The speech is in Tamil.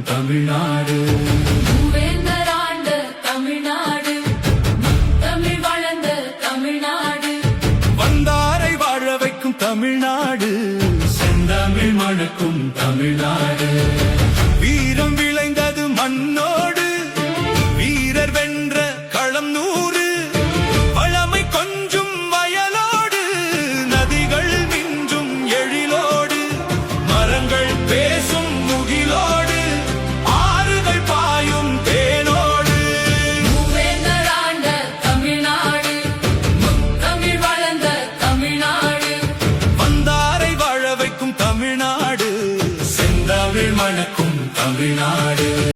தமிழ்நாடு. மூவேந்தராண்ட தமிழ்நாடு, தமிழ் வளர்ந்த தமிழ்நாடு. வந்தாரை வாழ வைக்கும் தமிழ்நாடு, செந்தமிழ் மணக்கும் தமிழ்நாடு. வீரம் விளைந்தது மண்ணோடு, வீரர் வென்ற களம் 100. வளமை கொஞ்சும் வயலோடு, நதிகள் மிஞ்சும் எழிலோடு. மரங்கள் பேசும் முகிலோடு, ஆறுகள் பாயும் தேனோடு. மூவேந்தராண்ட தமிழ்நாடு, தமிழ் வளர்ந்த தமிழ்நாடு. வந்தாரை வாழ வைக்கும் தமிழ்நாடு, செந்தமிழ் மணக்கும் தமிழ்நாடு.